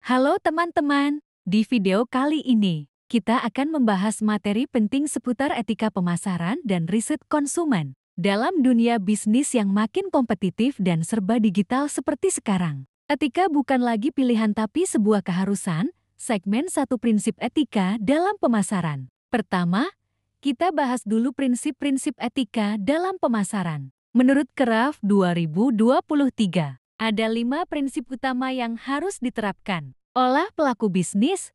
Halo teman-teman, di video kali ini, kita akan membahas materi penting seputar etika pemasaran dan riset konsumen. Dalam dunia bisnis yang makin kompetitif dan serba digital seperti sekarang, etika bukan lagi pilihan tapi sebuah keharusan. Segmen 1 prinsip etika dalam pemasaran. Pertama, kita bahas dulu prinsip-prinsip etika dalam pemasaran. Menurut Kraft 2023, ada 5 prinsip utama yang harus diterapkan oleh pelaku bisnis.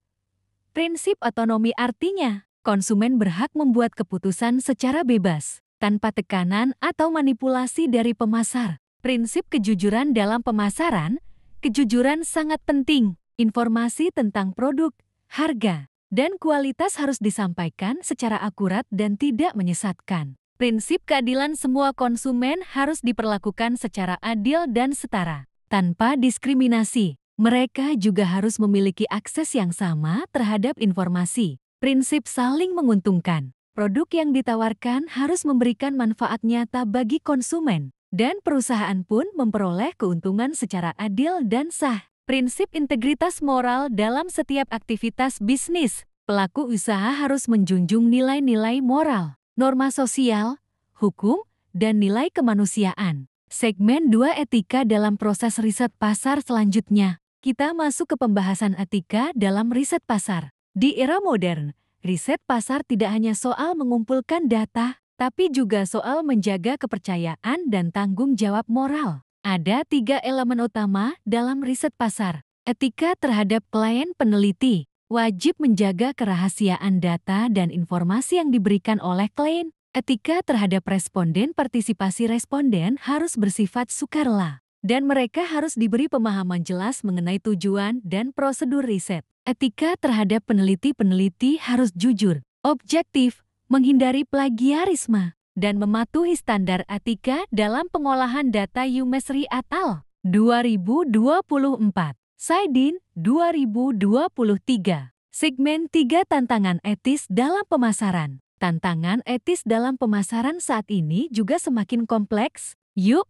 Prinsip otonomi artinya, konsumen berhak membuat keputusan secara bebas, tanpa tekanan atau manipulasi dari pemasar. Prinsip kejujuran dalam pemasaran, kejujuran sangat penting. Informasi tentang produk, harga, dan kualitas harus disampaikan secara akurat dan tidak menyesatkan. Prinsip keadilan, semua konsumen harus diperlakukan secara adil dan setara, tanpa diskriminasi. Mereka juga harus memiliki akses yang sama terhadap informasi. Prinsip saling menguntungkan. Produk yang ditawarkan harus memberikan manfaat nyata bagi konsumen, dan perusahaan pun memperoleh keuntungan secara adil dan sah. Prinsip integritas moral dalam setiap aktivitas bisnis. Pelaku usaha harus menjunjung nilai-nilai moral, norma sosial, hukum, dan nilai kemanusiaan. Segmen 2 etika dalam proses riset pasar. Selanjutnya, kita masuk ke pembahasan etika dalam riset pasar. Di era modern, riset pasar tidak hanya soal mengumpulkan data, tapi juga soal menjaga kepercayaan dan tanggung jawab moral. Ada 3 elemen utama dalam riset pasar. Etika terhadap klien peneliti. Wajib menjaga kerahasiaan data dan informasi yang diberikan oleh klien. Etika terhadap responden. Partisipasi responden harus bersifat sukarela, dan mereka harus diberi pemahaman jelas mengenai tujuan dan prosedur riset. Etika terhadap peneliti. Peneliti harus jujur, objektif, menghindari plagiarisme, dan mematuhi standar etika dalam pengolahan data. Mesri et al. 2024. Saidin 2023. Segmen 3 tantangan etis dalam pemasaran. Tantangan etis dalam pemasaran saat ini juga semakin kompleks. Yuk,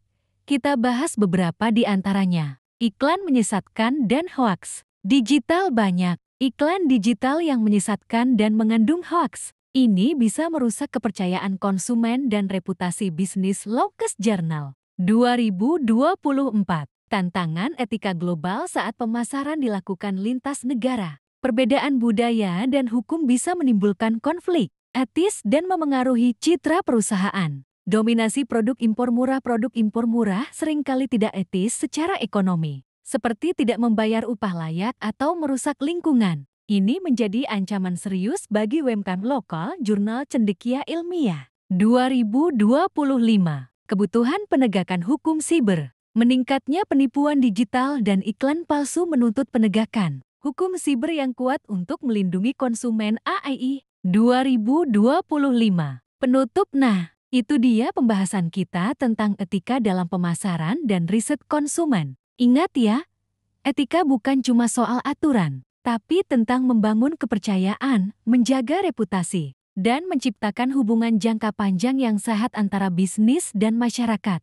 kita bahas beberapa di antaranya. Iklan menyesatkan dan hoaks. Digital. Banyak iklan digital yang menyesatkan dan mengandung hoaks. Ini bisa merusak kepercayaan konsumen dan reputasi bisnis. Locus Journal 2024. Tantangan etika global saat pemasaran dilakukan lintas negara. Perbedaan budaya dan hukum bisa menimbulkan konflik etis dan memengaruhi citra perusahaan. Dominasi produk impor murah. Produk impor murah seringkali tidak etis secara ekonomi, seperti tidak membayar upah layak atau merusak lingkungan. Ini menjadi ancaman serius bagi UMKM lokal. Jurnal Cendekia Ilmiah 2025. Kebutuhan penegakan hukum siber. Meningkatnya penipuan digital dan iklan palsu menuntut penegakan hukum siber yang kuat untuk melindungi konsumen. AII 2025. Penutup. Nah, itu dia pembahasan kita tentang etika dalam pemasaran dan riset konsumen. Ingat ya, etika bukan cuma soal aturan, tapi tentang membangun kepercayaan, menjaga reputasi, dan menciptakan hubungan jangka panjang yang sehat antara bisnis dan masyarakat.